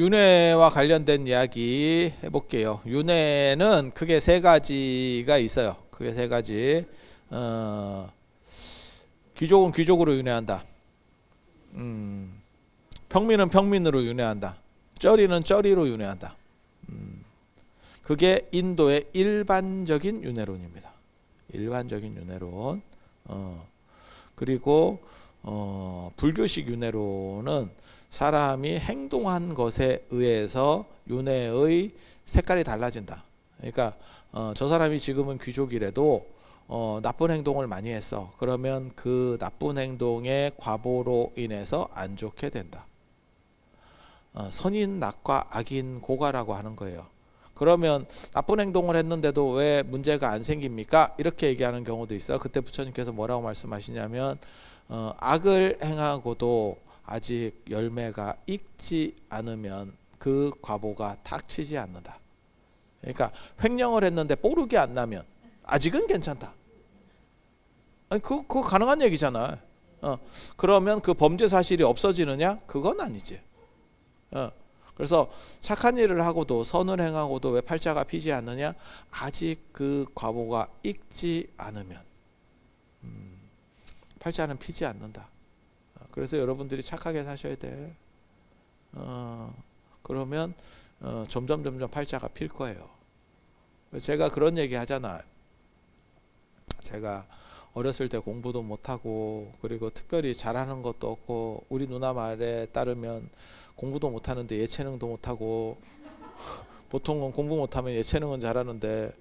윤회와 관련된 이야기 해볼게요. 윤회는 크게 세 가지가 있어요. 크게 세 가지. 귀족은 귀족으로 윤회한다. 평민은 평민으로 윤회한다. 쩌리는 쩌리로 윤회한다. 그게 인도의 일반적인 윤회론입니다. 일반적인 윤회론. 그리고 불교식 윤회론은 사람이 행동한 것에 의해서 윤회의 색깔이 달라진다. 그러니까 저 사람이 지금은 귀족이라도 나쁜 행동을 많이 했어. 그러면 그 나쁜 행동의 과보로 인해서 안 좋게 된다. 선인 낙과 악인 고가라고 하는 거예요. 그러면 나쁜 행동을 했는데도 왜 문제가 안 생깁니까? 이렇게 얘기하는 경우도 있어요. 그때 부처님께서 뭐라고 말씀하시냐면 악을 행하고도 아직 열매가 익지 않으면 그 과보가 닥치지 않는다. 그러니까 횡령을 했는데 뽀르기 안 나면 아직은 괜찮다. 아니, 그거 가능한 얘기잖아. 그러면 그 범죄 사실이 없어지느냐? 그건 아니지. 그래서 착한 일을 하고도 선을 행하고도 왜 팔자가 피지 않느냐? 아직 그 과보가 익지 않으면 팔자는 피지 않는다. 그래서 여러분들이 착하게 사셔야 돼. 그러면 점점 팔자가 필 거예요. 제가 그런 얘기 하잖아. 제가 어렸을 때 공부도 못하고 그리고 특별히 잘하는 것도 없고 우리 누나 말에 따르면 공부도 못하는데 예체능도 못하고 보통은 공부 못하면 예체능은 잘하는데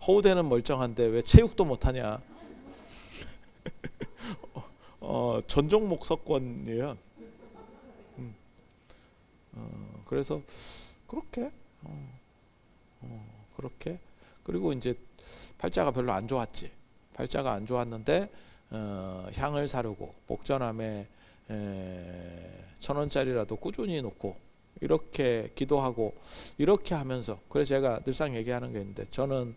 허우대는 멀쩡한데 왜 체육도 못하냐. 전 종목 석권이에요. 그래서 그렇게 그렇게 그리고 이제 팔자가 별로 안 좋았지. 팔자가 안 좋았는데 향을 사르고 목전함에 1,000원짜리라도 꾸준히 놓고 이렇게 기도하고 이렇게 하면서 그래서 제가 늘상 얘기하는 게 있는데 저는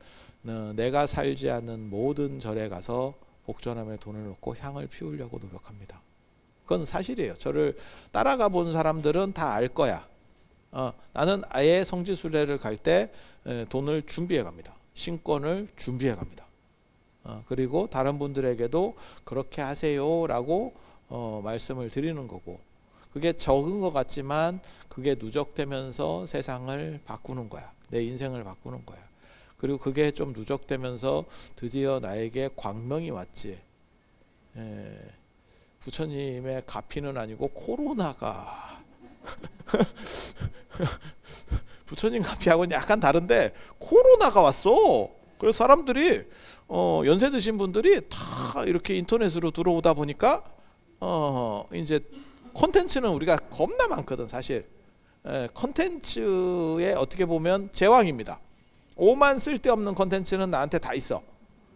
내가 살지 않는 모든 절에 가서 복전함에 돈을 넣고 향을 피우려고 노력합니다. 그건 사실이에요. 저를 따라가 본 사람들은 다 알 거야. 나는 아예 성지순례를 갈 때 돈을 준비해 갑니다. 신권을 준비해 갑니다. 그리고 다른 분들에게도 그렇게 하세요라고 말씀을 드리는 거고 그게 적은 것 같지만 그게 누적되면서 세상을 바꾸는 거야. 내 인생을 바꾸는 거야. 그리고 그게 좀 누적되면서 드디어 나에게 광명이 왔지. 부처님의 가피는 아니고 코로나가 부처님 가피하고는 약간 다른데 코로나가 왔어. 그래서 사람들이 연세 드신 분들이 다 이렇게 인터넷으로 들어오다 보니까 이제 콘텐츠는 우리가 겁나 많거든 사실. 콘텐츠에 어떻게 보면 제왕입니다. 오만 쓸데없는 콘텐츠는 나한테 다 있어.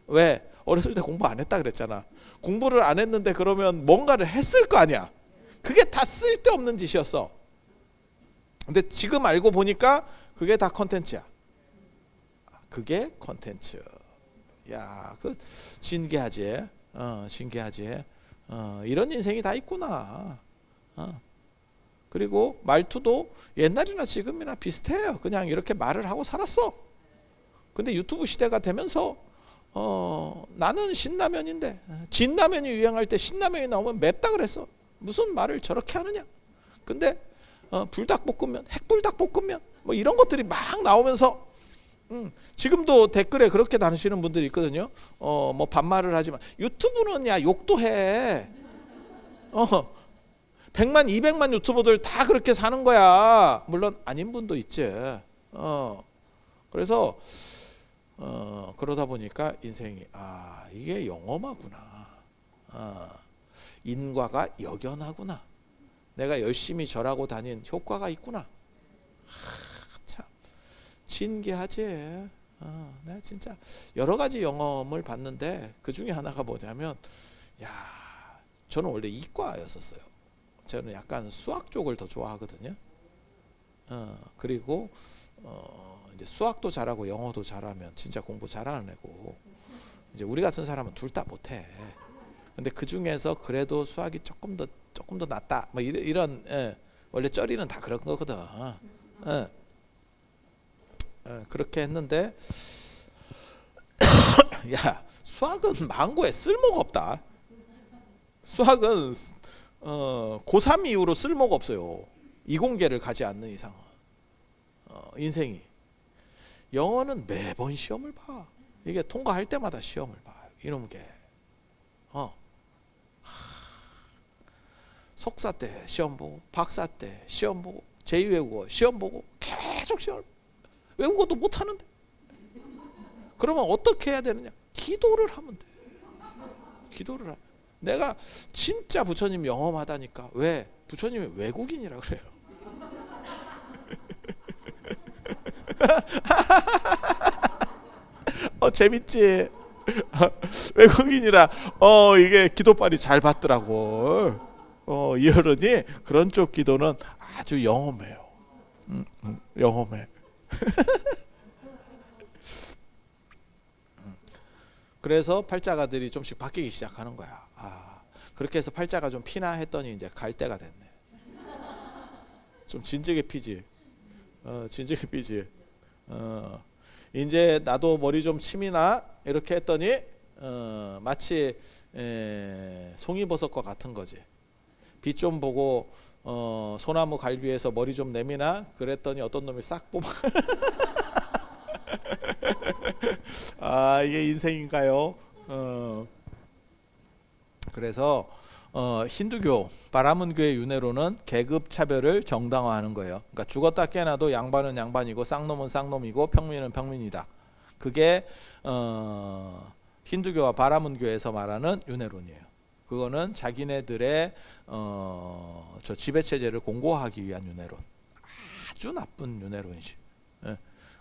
왜? 어렸을 때 공부 안 했다 그랬잖아. 공부를 안 했는데 그러면 뭔가를 했을 거 아니야. 그게 다 쓸데없는 짓이었어. 근데 지금 알고 보니까 그게 다 콘텐츠야. 그게 콘텐츠. 야, 그 신기하지. 신기하지. 이런 인생이 다 있구나. 그리고 말투도 옛날이나 지금이나 비슷해요. 그냥 이렇게 말을 하고 살았어. 근데 유튜브 시대가 되면서 나는 신라면인데 진라면이 유행할 때 신라면이 나오면 맵다 그랬어. 무슨 말을 저렇게 하느냐. 근데 불닭볶음면, 핵불닭볶음면 뭐 이런 것들이 막 나오면서 지금도 댓글에 그렇게 다니시는 분들이 있거든요. 뭐 반말을 하지만 유튜브는 야 욕도 해. 100만 200만 유튜버들 다 그렇게 사는 거야. 물론 아닌 분도 있지. 그래서 그러다 보니까 인생이 이게 영험하구나. 인과가 역연하구나. 내가 열심히 절하고 다닌 효과가 있구나. 참 신기하지. 내가 진짜 여러 가지 영험을 봤는데 그 중에 하나가 뭐냐면 저는 원래 이과였었어요. 저는 약간 수학 쪽을 더 좋아하거든요. 그리고 이제 수학도 잘하고 영어도 잘하면 진짜 공부 잘하는 애고 이제 우리 같은 사람은 둘 다 못해. 근데 그 중에서 그래도 수학이 조금 더 낫다. 뭐 이런 원래 쩌리는 다 그런 거거든. 그렇게 했는데 야, 수학은 망고에 쓸모가 없다. 수학은 고3 이후로 쓸모가 없어요. 이공계를 가지 않는 이상은. 인생이. 영어는 매번 시험을 봐. 이게 통과할 때마다 시험을 봐. 이놈 게. 석사 때 시험 보고, 박사 때 시험 보고, 제2외국어 시험 보고, 계속 시험. 외국어도 못하는데. 그러면 어떻게 해야 되느냐? 기도를 하면 돼. 기도를 하면. 내가 진짜 부처님 영험하다니까. 왜? 부처님이 외국인이라 그래요. 재밌지? 외국인이라 이게 기도빨이 잘 받더라고. 이어르니 그런 쪽 기도는 아주 영험해요. 영험해. 그래서 팔자가들이 좀씩 바뀌기 시작하는 거야. 그렇게 해서 팔자가 좀 피나 했더니 이제 갈 때가 됐네. 좀 진즉에 피지. 진즉에 피지. 이제 나도 머리 좀 치미나 이렇게 했더니 마치 송이버섯과 같은 거지. 빛 좀 보고 소나무 갈비에서 머리 좀 내미나 그랬더니 어떤 놈이 싹 뽑아. 이게 인생인가요? 그래서 힌두교 바라문교의 윤회로는 계급 차별을 정당화하는 거예요. 그러니까 죽었다 깨어나도 양반은 양반이고 쌍놈은 쌍놈이고 평민은 평민이다. 그게 힌두교와 바라문교에서 말하는 윤회론이에요. 그거는 자기네들의 저 지배체제를 공고하기 위한 윤회론. 아주 나쁜 윤회론이지.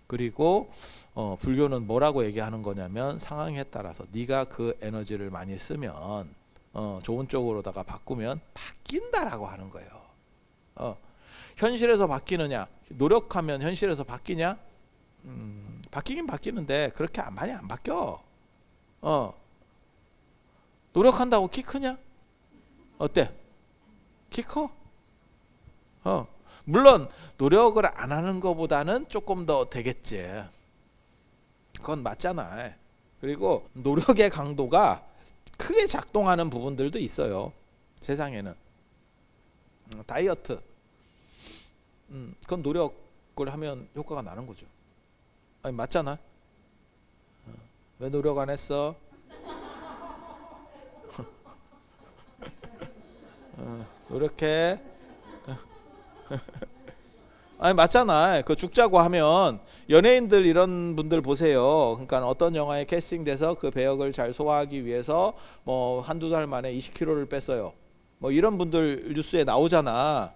그리고 불교는 뭐라고 얘기하는 거냐면 상황에 따라서 네가 그 에너지를 많이 쓰면 좋은 쪽으로다가 바꾸면 바뀐다라고 하는 거예요. 현실에서 바뀌느냐? 노력하면 현실에서 바뀌냐? 바뀌긴 바뀌는데 그렇게 많이 안 바뀌어. 노력한다고 키 크냐? 어때? 키 커? 물론 노력을 안 하는 것보다는 조금 더 되겠지. 그건 맞잖아. 그리고 노력의 강도가 크게 작동하는 부분들도 있어요. 세상에는. 다이어트. 그건 노력을 하면 효과가 나는 거죠. 아니 맞잖아. 왜 노력 안 했어? 노력해. 아니 맞잖아. 그 죽자고 하면 연예인들 이런 분들 보세요. 그러니까 어떤 영화에 캐스팅돼서 그 배역을 잘 소화하기 위해서 뭐 한두 달 만에 20kg를 뺐어요. 뭐 이런 분들 뉴스에 나오잖아.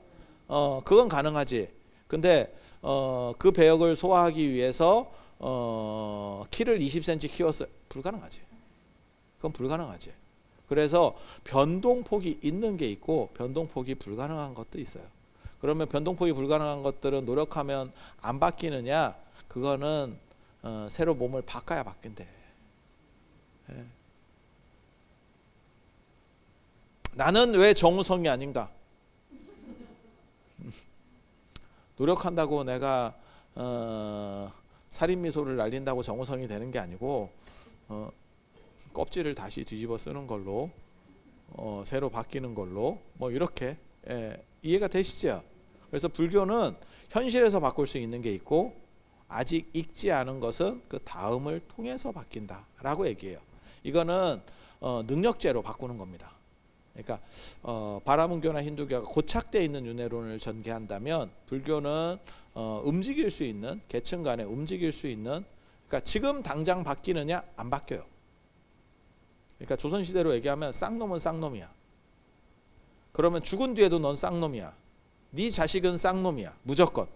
그건 가능하지. 근데 그 배역을 소화하기 위해서 키를 20cm 키웠어요. 불가능하지. 그건 불가능하지. 그래서 변동폭이 있는 게 있고 변동폭이 불가능한 것도 있어요. 그러면 변동폭이 불가능한 것들은 노력하면 안 바뀌느냐? 그거는 새로 몸을 바꿔야 바뀐대. 예. 나는 왜 정우성이 아닌가? 노력한다고 내가 살인미소를 날린다고 정우성이 되는 게 아니고 껍질을 다시 뒤집어 쓰는 걸로 새로 바뀌는 걸로 뭐 이렇게 이해가 되시죠? 그래서 불교는 현실에서 바꿀 수 있는 게 있고 아직 익지 않은 것은 그 다음을 통해서 바뀐다라고 얘기해요. 이거는 능력제로 바꾸는 겁니다. 그러니까 바라문교나 힌두교가 고착되어 있는 윤회론을 전개한다면 불교는 움직일 수 있는 계층 간에 움직일 수 있는 그러니까 지금 당장 바뀌느냐 안 바뀌어요. 그러니까 조선시대로 얘기하면 쌍놈은 쌍놈이야. 그러면 죽은 뒤에도 넌 쌍놈이야. 네 자식은 쌍놈이야. 무조건.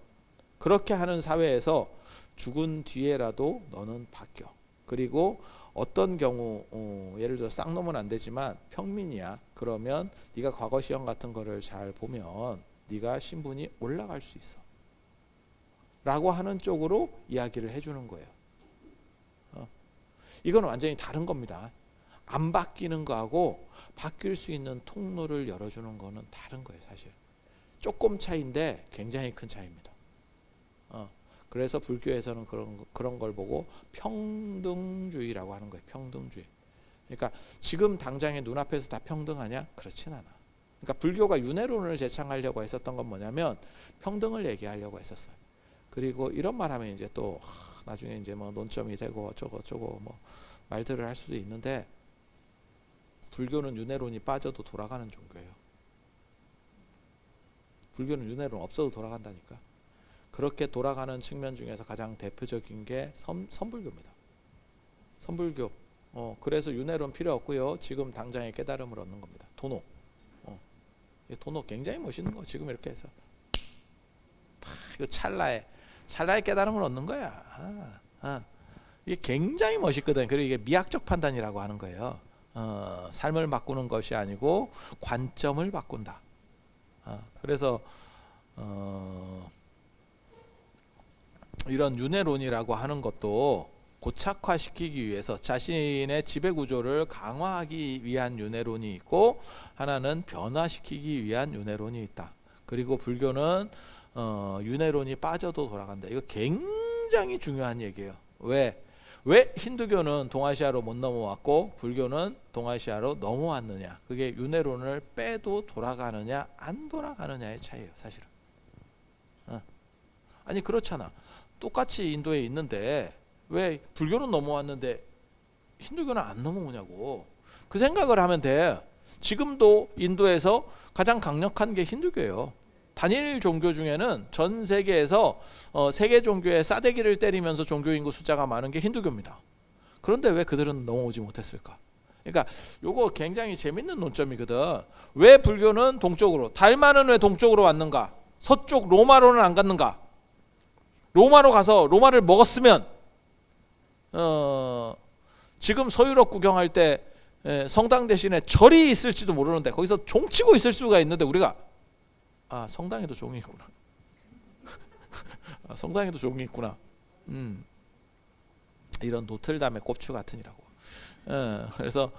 그렇게 하는 사회에서 죽은 뒤에라도 너는 바뀌어. 그리고 어떤 경우 예를 들어 쌍놈은 안 되지만 평민이야. 그러면 네가 과거 시험 같은 거를 잘 보면 네가 신분이 올라갈 수 있어. 라고 하는 쪽으로 이야기를 해주는 거예요. 이건 완전히 다른 겁니다. 안 바뀌는 거하고 바뀔 수 있는 통로를 열어주는 거는 다른 거예요. 사실 조금 차이인데 굉장히 큰 차이입니다. 그래서 불교에서는 그런 걸 보고 평등주의라고 하는 거예요. 평등주의. 그러니까 지금 당장의 눈앞에서 다 평등하냐? 그렇진 않아. 그러니까 불교가 윤회론을 제창하려고 했었던 건 뭐냐면 평등을 얘기하려고 했었어요. 그리고 이런 말하면 이제 또 나중에 이제 뭐 논점이 되고 어쩌고 뭐 말들을 할 수도 있는데, 불교는 윤회론이 빠져도 돌아가는 종교예요. 불교는 윤회론 없어도 돌아간다니까. 그렇게 돌아가는 측면 중에서 가장 대표적인 게 선불교입니다. 선불교. 그래서 윤회론 필요 없고요. 지금 당장의 깨달음을 얻는 겁니다. 도노. 도노 굉장히 멋있는 거. 지금 이렇게 해서 이거 찰나에 깨달음을 얻는 거야. 이게 굉장히 멋있거든. 그리고 이게 미학적 판단이라고 하는 거예요. 삶을 바꾸는 것이 아니고 관점을 바꾼다. 그래서 이런 윤회론이라고 하는 것도 고착화시키기 위해서 자신의 지배구조를 강화하기 위한 윤회론이 있고, 하나는 변화시키기 위한 윤회론이 있다. 그리고 불교는 윤회론이 빠져도 돌아간다. 이거 굉장히 중요한 얘기예요. 왜 힌두교는 동아시아로 못 넘어왔고 불교는 동아시아로 넘어왔느냐? 그게 윤회론을 빼도 돌아가느냐 안 돌아가느냐의 차이예요, 사실은. 아니 그렇잖아. 똑같이 인도에 있는데 왜 불교는 넘어왔는데 힌두교는 안 넘어오냐고. 그 생각을 하면 돼. 지금도 인도에서 가장 강력한 게 힌두교예요. 단일 종교 중에는 전 세계에서 세계 종교의 싸대기를 때리면서 종교 인구 숫자가 많은 게 힌두교입니다. 그런데 왜 그들은 넘어오지 못했을까? 그러니까 요거 굉장히 재밌는 논점이거든. 왜 불교는 동쪽으로, 달마는 왜 동쪽으로 왔는가? 서쪽 로마로는 안 갔는가? 로마로 가서 로마를 먹었으면 지금 서유럽 구경할 때 성당 대신에 절이 있을지도 모르는데 거기서 종치고 있을 수가 있는데 우리가 성당에도 종이 있구나. 성당에도 종이 있구나. 이런 노틀담의 꼽추 같으니라고. 그래서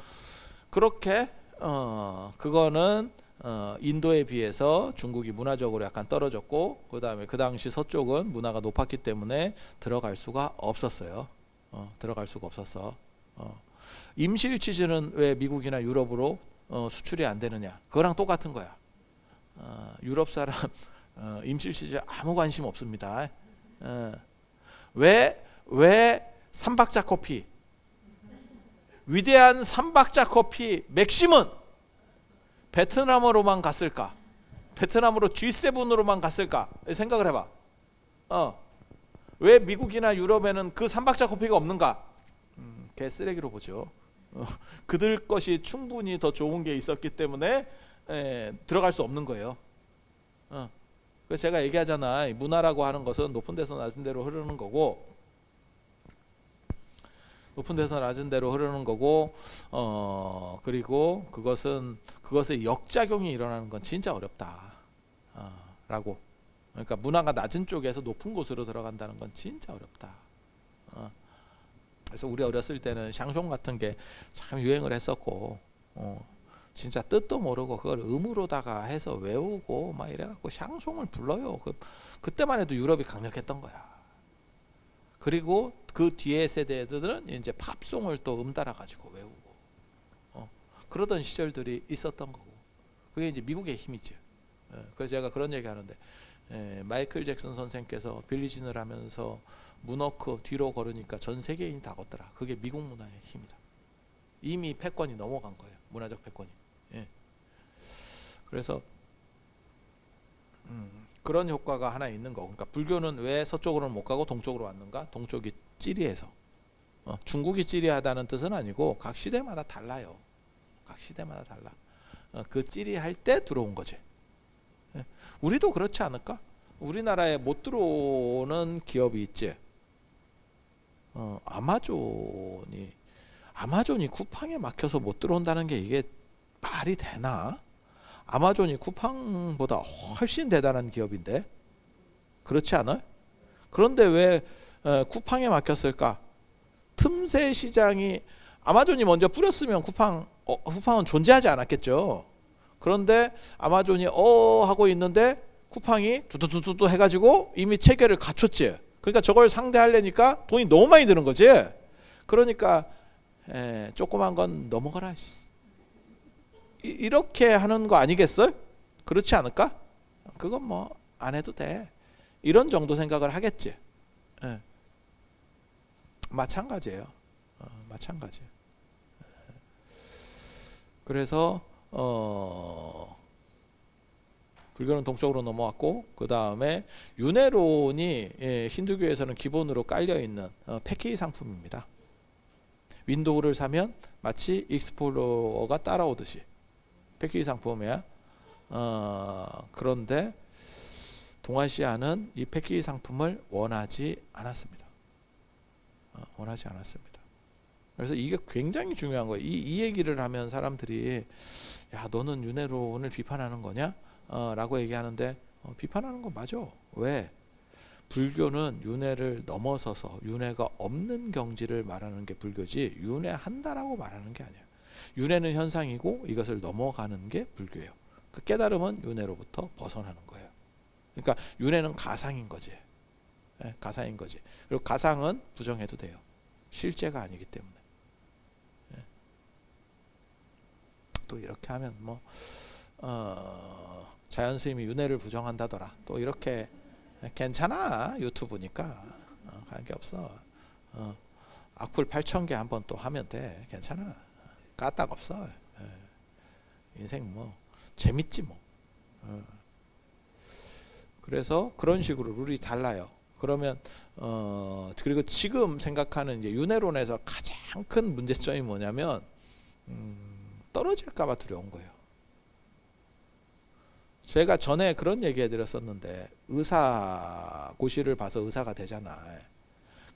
그렇게 그거는 인도에 비해서 중국이 문화적으로 약간 떨어졌고, 그 다음에 그 당시 서쪽은 문화가 높았기 때문에 들어갈 수가 없었어요. 들어갈 수가 없었어. 임실 치즈는 왜 미국이나 유럽으로 수출이 안 되느냐? 그거랑 똑같은 거야. 유럽 사람 임실 치즈 아무 관심 없습니다. 왜 삼박자 커피, 위대한 삼박자 커피 맥심은 베트남으로만 갔을까? 베트남으로 G7으로만 갔을까? 생각을 해봐. 왜 미국이나 유럽에는 그 삼박자 커피가 없는가? 개쓰레기로 보죠. 그들 것이 충분히 더 좋은 게 있었기 때문에 들어갈 수 없는 거예요. 그래서 제가 얘기하잖아. 문화라고 하는 것은 높은 데서 낮은 데로 흐르는 거고, 그리고 그것의 역작용이 일어나는 건 진짜 어렵다. 라고. 그러니까 문화가 낮은 쪽에서 높은 곳으로 들어간다는 건 진짜 어렵다. 그래서 우리 어렸을 때는 샹숑 같은 게 참 유행을 했었고, 진짜 뜻도 모르고 그걸 음으로다가 해서 외우고 막 이래갖고 샹숑을 불러요. 그때만 해도 유럽이 강력했던 거야. 그리고 그 뒤에 세대들은 이제 팝송을 또 따라 가지고 외우고, 그러던 시절들이 있었던 거고, 그게 이제 미국의 힘이죠. 그래서 제가 그런 얘기 하는데, 마이클 잭슨 선생께서 빌리진을 하면서 문워크 뒤로 걸으니까 전 세계인이 다 걷더라. 그게 미국 문화의 힘이다. 이미 패권이 넘어간 거예요. 문화적 패권이. 그래서 그런 효과가 하나 있는 거고. 그러니까 불교는 왜 서쪽으로는 못 가고 동쪽으로 왔는가? 동쪽이 찌리해서. 중국이 찌리하다는 뜻은 아니고 각 시대마다 달라요. 각 시대마다 달라. 그 찌리할 때 들어온 거지. 우리도 그렇지 않을까? 우리나라에 못 들어오는 기업이 있지. 아마존이 쿠팡에 막혀서 못 들어온다는 게 이게 말이 되나? 아마존이 쿠팡보다 훨씬 대단한 기업인데, 그렇지 않아요? 그런데 왜 쿠팡에 막혔을까? 틈새 시장이, 아마존이 먼저 뿌렸으면 쿠팡은 존재하지 않았겠죠. 그런데 아마존이 하고 있는데 쿠팡이 두두두두 해가지고 이미 체계를 갖췄지. 그러니까 저걸 상대하려니까 돈이 너무 많이 드는 거지. 그러니까 조그만 건 넘어가라. 이렇게 하는 거 아니겠어요? 그렇지 않을까? 그건 뭐 안 해도 돼. 이런 정도 생각을 하겠지. 마찬가지예요. 마찬가지. 그래서 불교는 동쪽으로 넘어왔고 그 다음에 윤회론이 힌두교에서는 기본으로 깔려 있는 패키지 상품입니다. 윈도우를 사면 마치 익스플로러가 따라오듯이 패키지 상품이야. 그런데 동아시아는 이 패키지 상품을 원하지 않았습니다. 원하지 않았습니다. 그래서 이게 굉장히 중요한 거예요. 이 얘기를 하면 사람들이 야 너는 윤회론을 비판하는 거냐? 라고 얘기하는데 비판하는 건 맞아. 왜? 불교는 윤회를 넘어서서 윤회가 없는 경지를 말하는 게 불교지 윤회한다라고 말하는 게 아니야. 윤회는 현상이고 이것을 넘어가는 게 불교예요. 그 깨달음은 윤회로부터 벗어나는 거예요. 그러니까 윤회는 가상인 거지. 가상인 거지. 그리고 가상은 부정해도 돼요. 실제가 아니기 때문에. 또 이렇게 하면 뭐 자연 스님이 윤회를 부정한다더라. 또 이렇게 괜찮아. 유튜브니까 관계없어. 악플 8,000개 한번 또 하면 돼. 괜찮아. 까딱 없어. 인생 뭐 재밌지 뭐. 그래서 그런 식으로 룰이 달라요. 그러면 그리고 지금 생각하는 이제 윤회론에서 가장 큰 문제점이 뭐냐면 떨어질까봐 두려운 거예요. 제가 전에 그런 얘기 해드렸었는데 의사고시를 봐서 의사가 되잖아.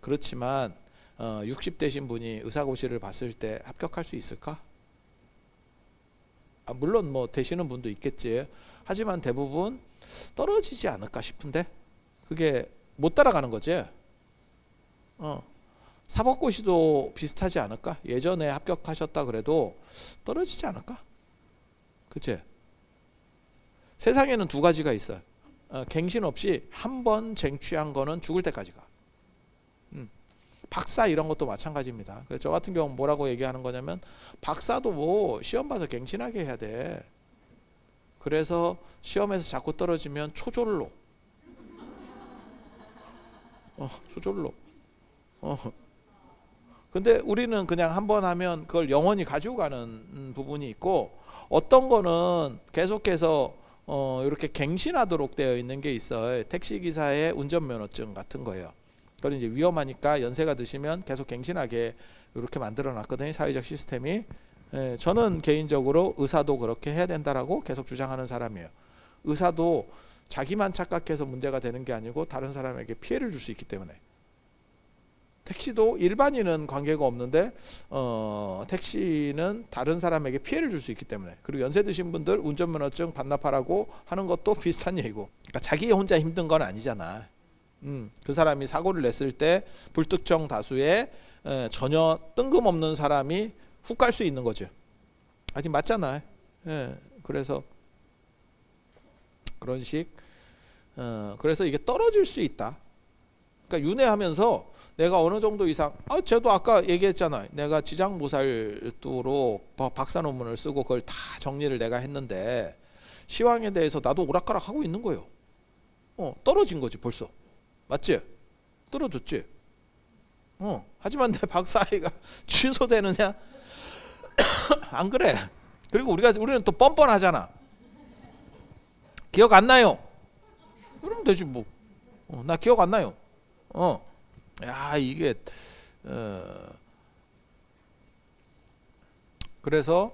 그렇지만 60대신 분이 의사고시를 봤을 때 합격할 수 있을까? 물론 뭐 되시는 분도 있겠지. 하지만 대부분 떨어지지 않을까 싶은데 그게 못 따라가는 거지. 사법고시도 비슷하지 않을까? 예전에 합격하셨다 그래도 떨어지지 않을까? 그치? 세상에는 두 가지가 있어요. 갱신 없이 한 번 쟁취한 거는 죽을 때까지 가. 박사 이런 것도 마찬가지입니다. 그래서 저 같은 경우는 뭐라고 얘기하는 거냐면 박사도 뭐 시험 봐서 갱신하게 해야 돼. 그래서 시험에서 자꾸 떨어지면 초졸로. 초졸로. 근데 우리는 그냥 한 번 하면 그걸 영원히 가지고 가는 부분이 있고 어떤 거는 계속해서 이렇게 갱신하도록 되어 있는 게 있어요. 택시기사의 운전면허증 같은 거예요. 그건 이제 위험하니까 연세가 드시면 계속 갱신하게 이렇게 만들어 놨거든요. 사회적 시스템이. 저는 개인적으로 의사도 그렇게 해야 된다라고 계속 주장하는 사람이에요. 의사도 자기만 착각해서 문제가 되는 게 아니고 다른 사람에게 피해를 줄 수 있기 때문에. 택시도 일반인은 관계가 없는데 택시는 다른 사람에게 피해를 줄 수 있기 때문에. 그리고 연세 드신 분들 운전면허증 반납하라고 하는 것도 비슷한 얘기고. 그러니까 자기 혼자 힘든 건 아니잖아. 그 사람이 사고를 냈을 때 불특정 다수의 전혀 뜬금없는 사람이 훅 갈 수 있는 거죠. 아직 맞잖아. 그래서 그런 식. 그래서 이게 떨어질 수 있다. 그러니까 윤회하면서 내가 어느 정도 이상, 쟤도 아까 얘기했잖아. 내가 지장보살도로 박사 논문을 쓰고 그걸 다 정리를 내가 했는데 시황에 대해서 나도 오락가락 하고 있는 거예요. 떨어진 거지 벌써. 맞지? 떨어졌지? 하지만 내 박사학위가 취소되느냐? 안 그래. 그리고 우리는 또 뻔뻔하잖아. 기억 안 나요? 그러면 되지 뭐. 나 기억 안 나요. 야 이게 그래서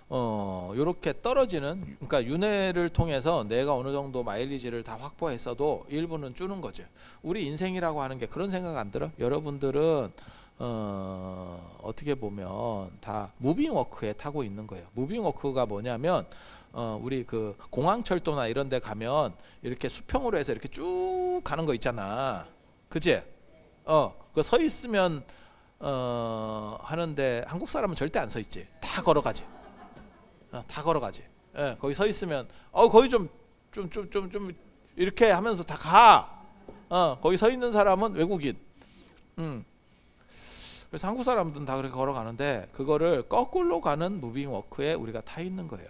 요렇게 떨어지는, 그러니까 윤회를 통해서 내가 어느 정도 마일리지를 다 확보했어도 일부는 주는 거죠. 우리 인생이라고 하는 게 그런 생각 안 들어? 여러분들은 어떻게 보면 다 무빙워크에 타고 있는 거예요. 무빙워크가 뭐냐면 우리 그 공항철도나 이런 데 가면 이렇게 수평으로 해서 이렇게 쭉 가는 거 있잖아. 그치? 그 서 있으면 하는데 한국 사람은 절대 안 서 있지. 다 걸어가지. 다 걸어가지. 거기 서 있으면 거기 좀 이렇게 하면서 다 가. 거기 서 있는 사람은 외국인. 그래서 한국 사람들은 다 그렇게 걸어가는데 그거를 거꾸로 가는 무빙 워크에 우리가 타 있는 거예요.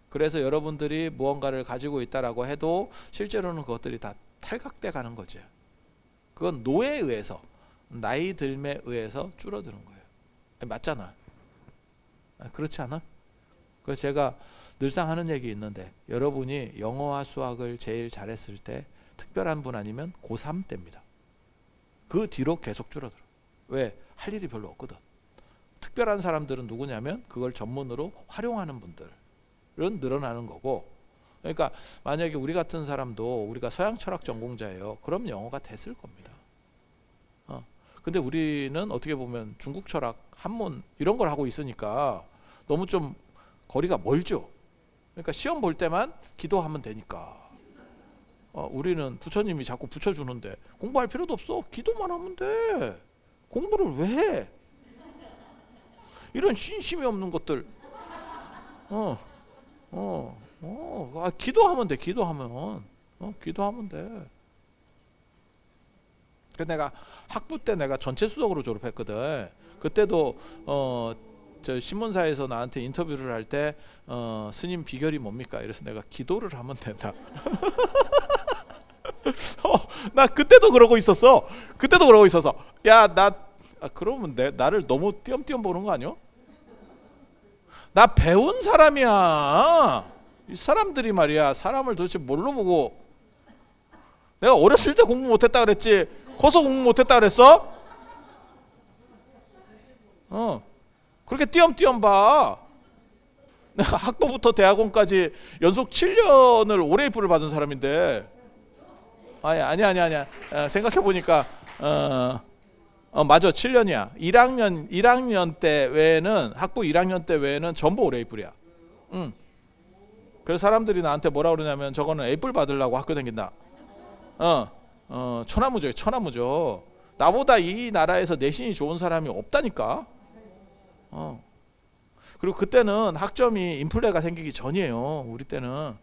그래서 여러분들이 무언가를 가지고 있다라고 해도 실제로는 그것들이 다 탈각돼 가는 거죠. 그건 노에 의해서, 나이 들매에 의해서 줄어드는 거예요. 맞잖아. 그렇지 않아? 그래서 제가 늘상 하는 얘기 있는데, 여러분이 영어와 수학을 제일 잘했을 때 특별한 분 아니면 고3 때입니다. 그 뒤로 계속 줄어들어. 왜? 할 일이 별로 없거든. 특별한 사람들은 누구냐면 그걸 전문으로 활용하는 분들은 늘어나는 거고, 그러니까 만약에 우리 같은 사람도 우리가 서양 철학 전공자예요. 그럼 영어가 됐을 겁니다. 근데 우리는 어떻게 보면 중국 철학, 한문 이런 걸 하고 있으니까 너무 좀 거리가 멀죠. 그러니까 시험 볼 때만 기도하면 되니까. 우리는 부처님이 자꾸 붙여주는데 공부할 필요도 없어. 기도만 하면 돼. 공부를 왜 해? 이런 신심이 없는 것들. 기도하면 돼. 기도하면 돼. 그 내가 학부 때 내가 전체 수석으로 졸업했거든. 그때도 저 신문사에서 나한테 인터뷰를 할 때 스님 비결이 뭡니까? 이래서 내가 기도를 하면 된다. 나 그때도 그러고 있었어. 야, 그러면 나를 너무 띄엄띄엄 보는 거 아니야? 나 배운 사람이야. 이 사람들이 말이야, 사람을 도대체 뭘로 보고. 내가 어렸을 때 공부 못했다 그랬지 커서 공부 못했다 그랬어? 그렇게 띄엄띄엄 봐. 내가 학부부터 대학원까지 연속 7년을 올해입부를 받은 사람인데. 아니야. 생각해보니까 맞아, 7년이야. 1학년 때 외에는, 학부 1학년 때 외에는 전부 올해입부야. 그래서 사람들이 나한테 뭐라 그러냐면 저거는 A뿔 받으려고 학교 다닌다. 천하무죠. 나보다 이 나라에서 내신이 좋은 사람이 없다니까. 그리고 그때는 학점이 인플레가 생기기 전이에요. 우리 때는.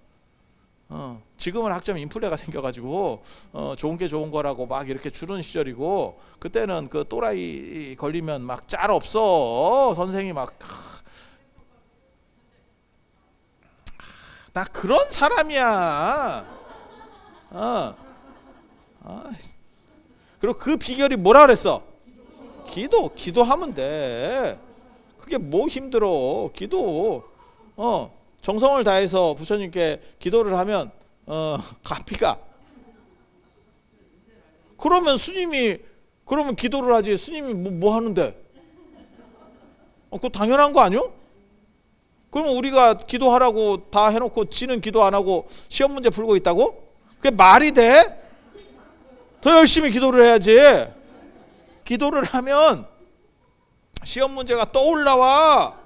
지금은 학점이 인플레가 생겨가지고 좋은 게 좋은 거라고 막 이렇게 주는 시절이고, 그때는 그 또라이 걸리면 막 짤 없어. 선생이 막. 나 그런 사람이야. 그리고 그 비결이 뭐라 그랬어? 기도하면 돼. 그게 뭐 힘들어. 기도. 정성을 다해서 부처님께 기도를 하면 갚이가. 그러면 스님이 그러면 기도를 하지. 스님이 뭐 하는데? 그거 당연한 거 아니요? 그러면 우리가 기도하라고 다 해놓고 지는 기도 안 하고 시험 문제 풀고 있다고? 그게 말이 돼? 더 열심히 기도를 해야지. 기도를 하면 시험 문제가 떠올라와.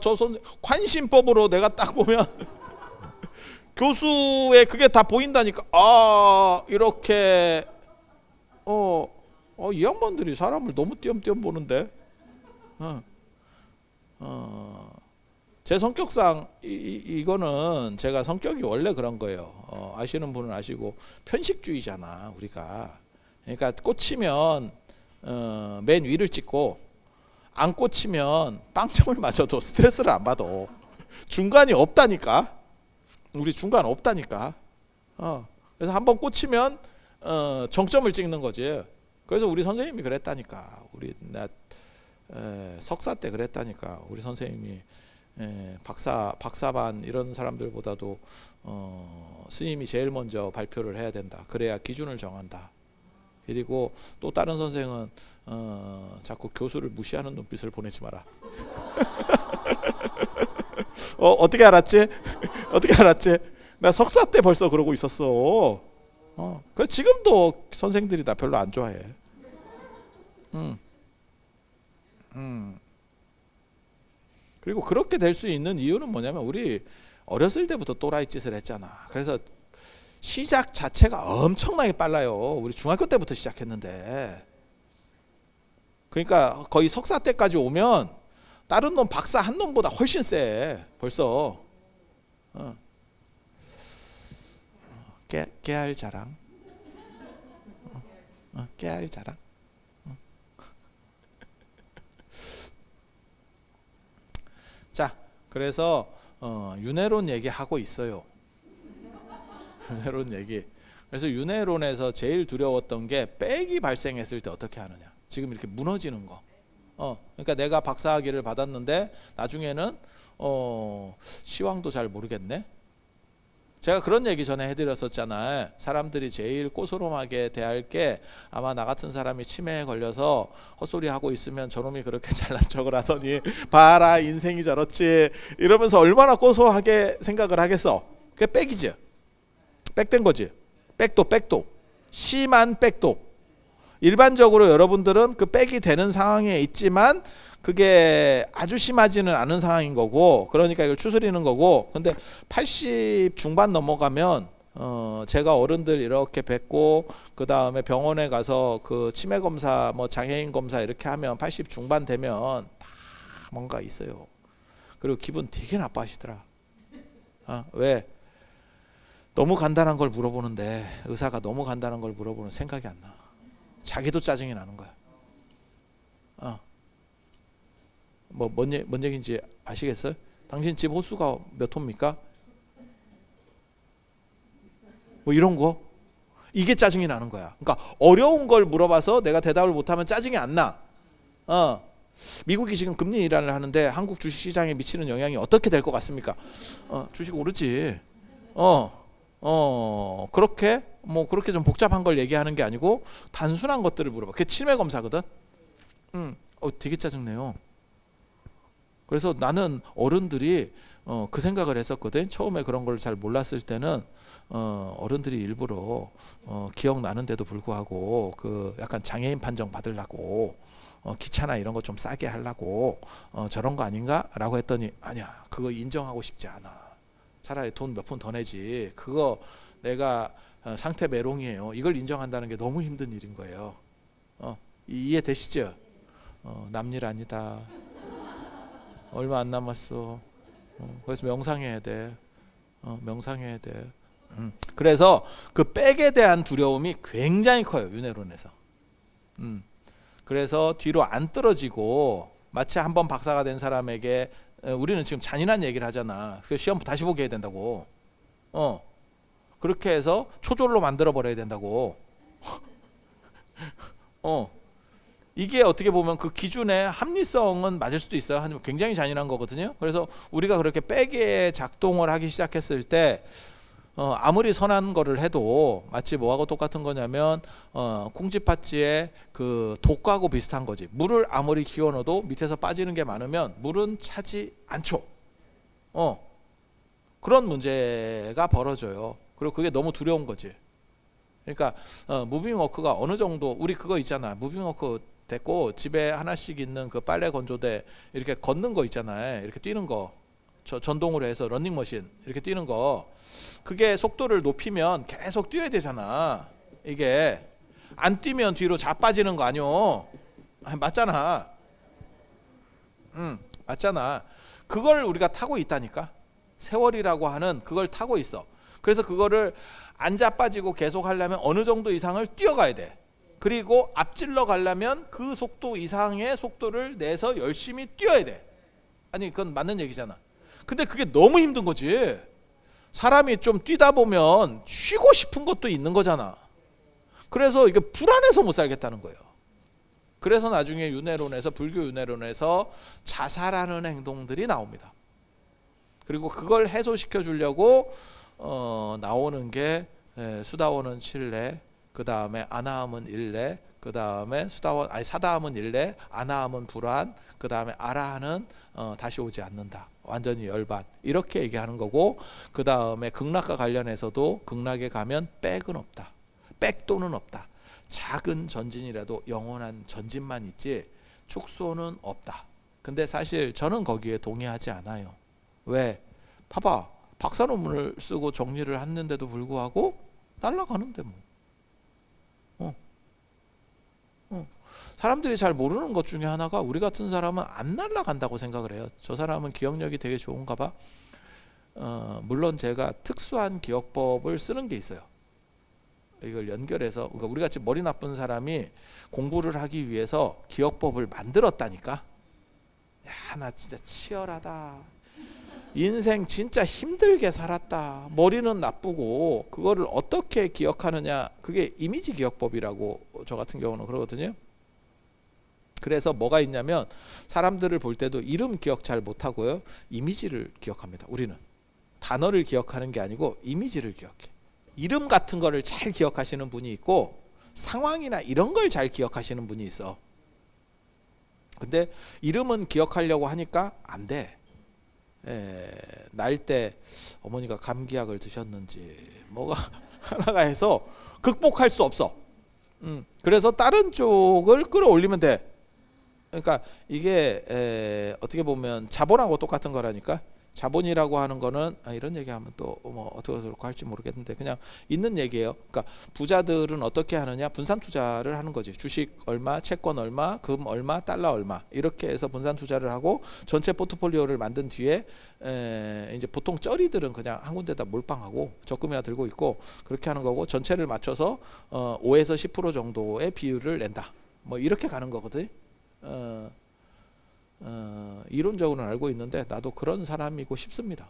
저 선생 관심법으로 내가 딱 보면 교수의 그게 다 보인다니까. 이렇게 이 양반들이 사람을 너무 띄엄띄엄 보는데. 제 성격상 이거는 제가 성격이 원래 그런 거예요. 아시는 분은 아시고 편식주의잖아 우리가. 그러니까 꽂히면 맨 위를 찍고 안 꽂히면 빵점을 맞아도 스트레스를 안 받아. 중간이 없다니까. 우리 중간 없다니까. 그래서 한번 꽂히면 정점을 찍는 거지. 그래서 우리 선생님이 그랬다니까. 나 석사 때 그랬다니까. 우리 선생님이 박사반 이런 사람들보다도 스님이 제일 먼저 발표를 해야 된다. 그래야 기준을 정한다. 그리고 또 다른 선생은 자꾸 교수를 무시하는 눈빛을 보내지 마라. 어떻게 알았지? 나 석사 때 벌써 그러고 있었어. 그래 지금도 선생들이 나 별로 안 좋아해. 그리고 그렇게 될 수 있는 이유는 뭐냐면 우리 어렸을 때부터 또라이 짓을 했잖아. 그래서 시작 자체가 엄청나게 빨라요. 우리 중학교 때부터 시작했는데. 그러니까 거의 석사 때까지 오면 다른 놈 박사 한 놈보다 훨씬 세. 벌써. 깨알 자랑. 깨알 자랑. 자, 그래서 윤회론 얘기하고 있어요. 윤회론 얘기. 그래서 윤회론에서 제일 두려웠던 게 빽이 발생했을 때 어떻게 하느냐. 지금 이렇게 무너지는 거. 그러니까 내가 박사학위를 받았는데 나중에는 시황도 잘 모르겠네. 제가 그런 얘기 전에 해드렸었잖아요. 사람들이 제일 꼬소름하게 대할 게 아마 나 같은 사람이 치매에 걸려서 헛소리 하고 있으면 저놈이 그렇게 잘난 척을 하더니 봐라 인생이 저렇지 이러면서 얼마나 고소하게 생각을 하겠어. 그게 빽이지. 빽된 거지. 빽도 심한 빽도. 일반적으로 여러분들은 그 빽이 되는 상황에 있지만 그게 아주 심하지는 않은 상황인 거고, 그러니까 이걸 추스리는 거고. 근데 80 중반 넘어가면 제가 어른들 이렇게 뵙고 그 다음에 병원에 가서 그 치매 검사 뭐 장애인 검사 이렇게 하면 80 중반 되면 다 뭔가 있어요. 그리고 기분 되게 나빠하시더라. 왜? 너무 간단한 걸 물어보는데 의사가 너무 간단한 걸 물어보는 생각이 안 나. 자기도 짜증이 나는 거야. 뭔 얘기인지 아시겠어요? 당신 집 호수가 몇 호입니까? 뭐 이런 거. 이게 짜증이 나는 거야. 그러니까 어려운 걸 물어봐서 내가 대답을 못하면 짜증이 안 나. 미국이 지금 금리 인하를 하는데 한국 주식시장에 미치는 영향이 어떻게 될 것 같습니까? 주식 오르지. 그렇게 그렇게 좀 복잡한 걸 얘기하는 게 아니고 단순한 것들을 물어봐. 그게 치매 검사거든. 되게 짜증내요. 그래서 나는 어른들이 그 생각을 했었거든. 처음에 그런 걸 잘 몰랐을 때는 어른들이 일부러 기억나는데도 불구하고 그 약간 장애인 판정 받으려고 기차나 이런 거 좀 싸게 하려고 저런 거 아닌가라고 했더니 아니야, 그거 인정하고 싶지 않아. 차라리 돈 몇 푼 더 내지. 그거 내가 상태 메롱이에요. 이걸 인정한다는 게 너무 힘든 일인 거예요. 이해되시죠? 남일 아니다. 얼마 안 남았어. 그래서 명상해야 돼. 명상해야 돼. 그래서 그 빽에 대한 두려움이 굉장히 커요. 윤회론에서. 그래서 뒤로 안 떨어지고 마치 한번 박사가 된 사람에게 우리는 지금 잔인한 얘기를 하잖아. 그 시험 다시 보게 해야 된다고. 그렇게 해서 초졸로 만들어 버려야 된다고. 이게 어떻게 보면 그 기준의 합리성은 맞을 수도 있어요. 하지만 굉장히 잔인한 거거든요. 그래서 우리가 그렇게 빽에 작동을 하기 시작했을 때 아무리 선한 거를 해도 마치 뭐하고 똑같은 거냐면 콩쥐팥쥐의 그 독하고 비슷한 거지. 물을 아무리 기워넣어도 밑에서 빠지는 게 많으면 물은 차지 않죠. 그런 문제가 벌어져요. 그리고 그게 너무 두려운 거지. 그러니까 무빙워크가 어느 정도, 우리 그거 있잖아. 무빙워크 됐고 집에 하나씩 있는 그 빨래 건조대 이렇게 걷는 거 있잖아요. 이렇게 뛰는 거. 전동으로 해서 런닝머신 이렇게 뛰는 거. 그게 속도를 높이면 계속 뛰어야 되잖아. 이게 안 뛰면 뒤로 자빠지는 거 아니요. 맞잖아. 맞잖아. 그걸 우리가 타고 있다니까. 세월이라고 하는 그걸 타고 있어. 그래서 그거를 안 자빠지고 계속 하려면 어느 정도 이상을 뛰어가야 돼. 그리고 앞질러 가려면 그 속도 이상의 속도를 내서 열심히 뛰어야 돼. 아니 그건 맞는 얘기잖아. 근데 그게 너무 힘든 거지. 사람이 좀 뛰다 보면 쉬고 싶은 것도 있는 거잖아. 그래서 이게 불안해서 못 살겠다는 거예요. 그래서 나중에 윤회론에서, 불교 윤회론에서 자살하는 행동들이 나옵니다. 그리고 그걸 해소시켜 주려고 나오는 게 수다원은 칠례, 그 다음에 아나함은 일례, 그 다음에 사다함은 일례, 아나함은 불안, 그 다음에 아라한은 다시 오지 않는다. 완전히 열반. 이렇게 얘기하는 거고, 그 다음에 극락과 관련해서도 극락에 가면 빽은 없다. 빽도는 없다. 작은 전진이라도 영원한 전진만 있지 축소는 없다. 근데 사실 저는 거기에 동의하지 않아요. 왜? 봐봐. 박사 논문을 쓰고 정리를 했는데도 불구하고 날아가는데 뭐. 사람들이 잘 모르는 것 중에 하나가 우리 같은 사람은 안 날아간다고 생각을 해요. 저 사람은 기억력이 되게 좋은가 봐. 물론 제가 특수한 기억법을 쓰는 게 있어요. 이걸 연결해서, 그러니까 우리 같이 머리 나쁜 사람이 공부를 하기 위해서 기억법을 만들었다니까. 야, 나 진짜 치열하다. 인생 진짜 힘들게 살았다. 머리는 나쁘고 그거를 어떻게 기억하느냐. 그게 이미지 기억법이라고 저 같은 경우는 그러거든요. 그래서 뭐가 있냐면 사람들을 볼 때도 이름 기억 잘 못하고요. 이미지를 기억합니다. 우리는 단어를 기억하는 게 아니고 이미지를 기억해. 이름 같은 거를 잘 기억하시는 분이 있고 상황이나 이런 걸 잘 기억하시는 분이 있어. 근데 이름은 기억하려고 하니까 안 돼. 날 때 어머니가 감기약을 드셨는지 뭐가 하나가 해서 극복할 수 없어. 그래서 다른 쪽을 끌어올리면 돼. 그러니까 이게 어떻게 보면 자본하고 똑같은 거라니까. 자본이라고 하는 거는 이런 얘기하면 또 뭐 어떻게 할지 모르겠는데 그냥 있는 얘기예요. 그러니까 부자들은 어떻게 하느냐, 분산 투자를 하는 거지. 주식 얼마, 채권 얼마, 금 얼마, 달러 얼마 이렇게 해서 분산 투자를 하고 전체 포트폴리오를 만든 뒤에 이제 보통 쩌리들은 그냥 한 군데다 몰빵하고 적금이나 들고 있고 그렇게 하는 거고 전체를 맞춰서 5에서 10% 정도의 비율을 낸다. 뭐 이렇게 가는 거거든. 이론적으로는 알고 있는데 나도 그런 사람이고 싶습니다.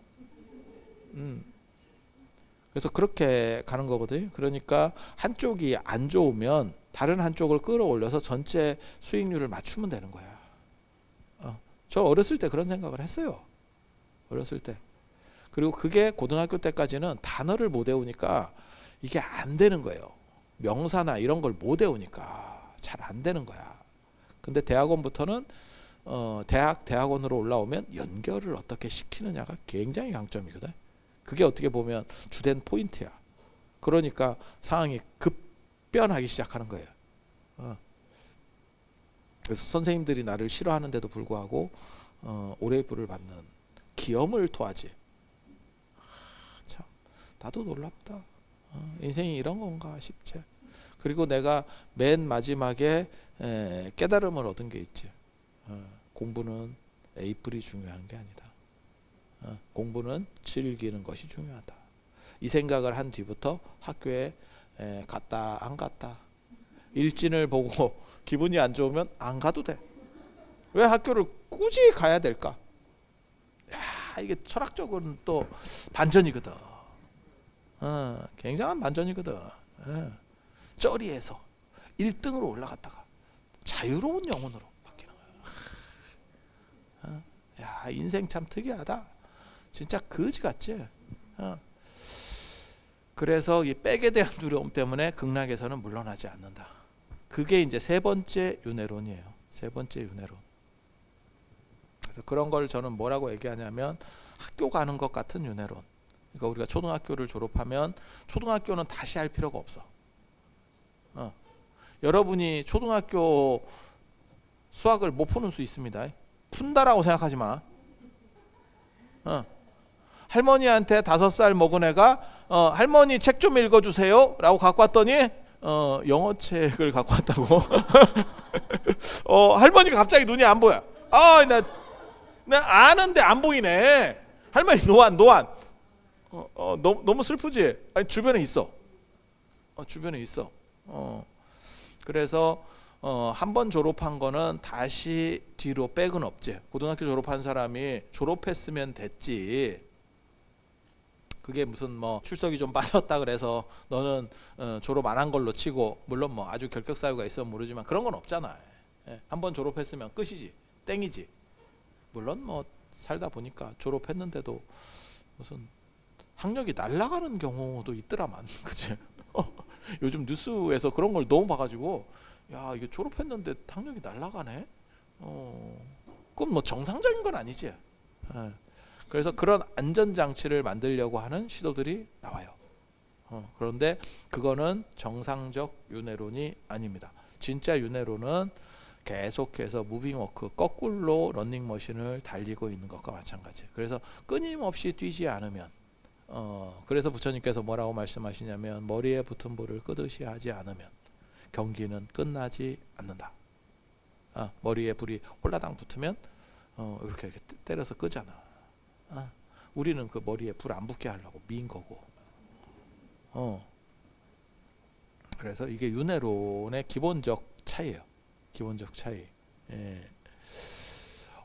그래서 그렇게 가는 거거든요. 그러니까 한쪽이 안 좋으면 다른 한쪽을 끌어올려서 전체 수익률을 맞추면 되는 거야. 저 어렸을 때 그런 생각을 했어요. 어렸을 때. 그리고 그게 고등학교 때까지는 단어를 못 외우니까 이게 안 되는 거예요. 명사나 이런 걸 못 외우니까 잘 안 되는 거야. 근데 대학원부터는 대학원으로 올라오면 연결을 어떻게 시키느냐가 굉장히 강점이거든. 그게 어떻게 보면 주된 포인트야. 그러니까 상황이 급변하기 시작하는 거예요. 그래서 선생님들이 나를 싫어하는데도 불구하고 오레이브를 받는 기염을 토하지. 참 나도 놀랍다. 인생이 이런 건가 싶지. 그리고 내가 맨 마지막에 깨달음을 얻은 게 있지. 공부는 에이플이 중요한 게 아니다. 공부는 즐기는 것이 중요하다. 이 생각을 한 뒤부터 학교에 갔다 안 갔다. 일진을 보고 기분이 안 좋으면 안 가도 돼. 왜 학교를 굳이 가야 될까? 야, 이게 철학적으로는 또 반전이거든. 굉장한 반전이거든. 쩌리에서 1등으로 올라갔다가 자유로운 영혼으로 바뀌는 거야. 야, 인생 참 특이하다. 진짜 거지 같지. 그래서 이 백에 대한 두려움 때문에 극락에서는 물러나지 않는다. 그게 이제 세 번째 윤회론이에요. 세 번째 윤회론. 그래서 그런 걸 저는 뭐라고 얘기하냐면 학교 가는 것 같은 윤회론. 그러니까 우리가 초등학교를 졸업하면 초등학교는 다시 할 필요가 없어. 여러분이 초등학교 수학을 못 푸는 수 있습니다. 푼다라고 생각하지 마. 할머니한테 5살 먹은 애가 할머니 책 좀 읽어주세요 라고 갖고 왔더니 영어 책을 갖고 왔다고. 할머니가 갑자기 눈이 안 보여. 나 아는데 안 보이네. 할머니 노안. 너무 슬프지? 아니, 주변에 있어. 주변에 있어. 그래서 한 번 졸업한 거는 다시 뒤로 백은 없지. 고등학교 졸업한 사람이 졸업했으면 됐지. 그게 무슨 뭐 출석이 좀 빠졌다 그래서 너는 졸업 안 한 걸로 치고, 물론 뭐 아주 결격 사유가 있으면 모르지만 그런 건 없잖아. 한 번 졸업했으면 끝이지, 땡이지. 물론 뭐 살다 보니까 졸업했는데도 무슨 학력이 날아가는 경우도 있더라만, 그치? 요즘 뉴스에서 그런 걸 너무 봐가지고, 야, 이게 졸업했는데 학력이 날아가네. 그건 뭐 정상적인 건 아니지. 그래서 그런 안전장치를 만들려고 하는 시도들이 나와요. 그런데 그거는 정상적 윤회론이 아닙니다. 진짜 윤회론은 계속해서 무빙워크, 거꾸로 런닝머신을 달리고 있는 것과 마찬가지. 그래서 끊임없이 뛰지 않으면, 그래서 부처님께서 뭐라고 말씀하시냐면 머리에 붙은 불을 끄듯이 하지 않으면 경기는 끝나지 않는다. 머리에 불이 홀라당 붙으면 이렇게 때려서 끄잖아. 우리는 그 머리에 불 안 붙게 하려고 미인 거고. 그래서 이게 윤회론의 기본적 차이예요. 기본적 차이. 예.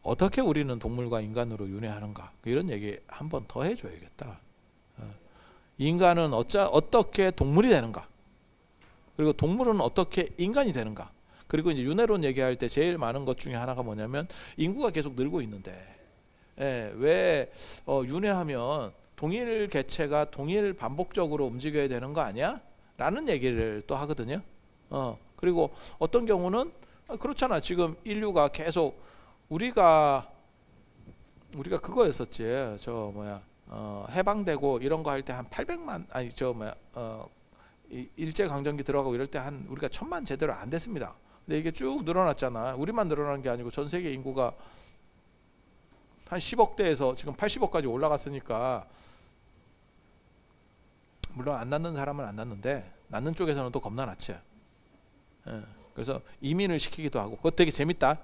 어떻게 우리는 동물과 인간으로 윤회하는가, 이런 얘기 한 번 더 해줘야겠다. 인간은 어떻게 동물이 되는가, 그리고 동물은 어떻게 인간이 되는가. 그리고 이제 윤회론 얘기할 때 제일 많은 것 중에 하나가 뭐냐면, 인구가 계속 늘고 있는데 왜 윤회하면 동일 개체가 동일 반복적으로 움직여야 되는 거 아니야? 라는 얘기를 또 하거든요. 그리고 어떤 경우는 그렇잖아. 지금 인류가 계속 우리가 그거였었지. 저 뭐야, 해방되고 이런 거 할 때 한 800만, 아니 저 뭐야, 일제 강점기 들어가고 이럴 때 한 우리가 1000만 제대로 안 됐습니다. 근데 이게 쭉 늘어났잖아. 우리만 늘어난 게 아니고 전 세계 인구가 한 10억대에서 지금 80억까지 올라갔으니까, 물론 안 낳는 사람은 안 낳는데 낳는 쪽에서는 또 겁나 낳지. 그래서 이민을 시키기도 하고. 그거 되게 재밌다.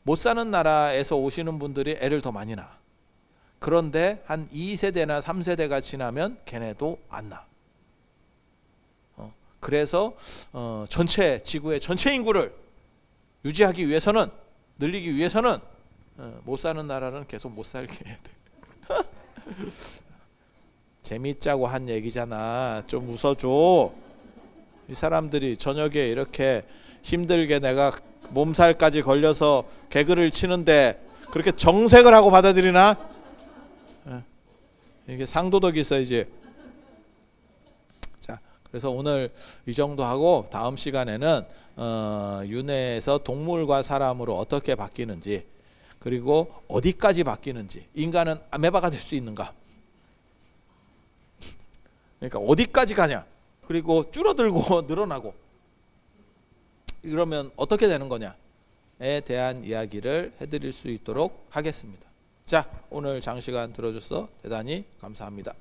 못 사는 나라에서 오시는 분들이 애를 더 많이 낳아. 그런데 한 2세대나 3세대가 지나면 걔네도 안 낳아. 그래서 전체 지구의 전체 인구를 유지하기 위해서는, 늘리기 위해서는 못 사는 나라는 계속 못 살게 해야 돼. 재밌자고 한 얘기잖아. 좀 웃어줘. 이 사람들이 저녁에 이렇게 힘들게 내가 몸살까지 걸려서 개그를 치는데 그렇게 정색을 하고 받아들이나? 이게 상도덕이 있어야지. 자, 그래서 오늘 이 정도 하고, 다음 시간에는 윤회에서 동물과 사람으로 어떻게 바뀌는지, 그리고 어디까지 바뀌는지, 인간은 아메바가 될 수 있는가, 그러니까 어디까지 가냐, 그리고 줄어들고 늘어나고 이러면 어떻게 되는 거냐에 대한 이야기를 해드릴 수 있도록 하겠습니다. 자, 오늘 장시간 들어줘서 대단히 감사합니다.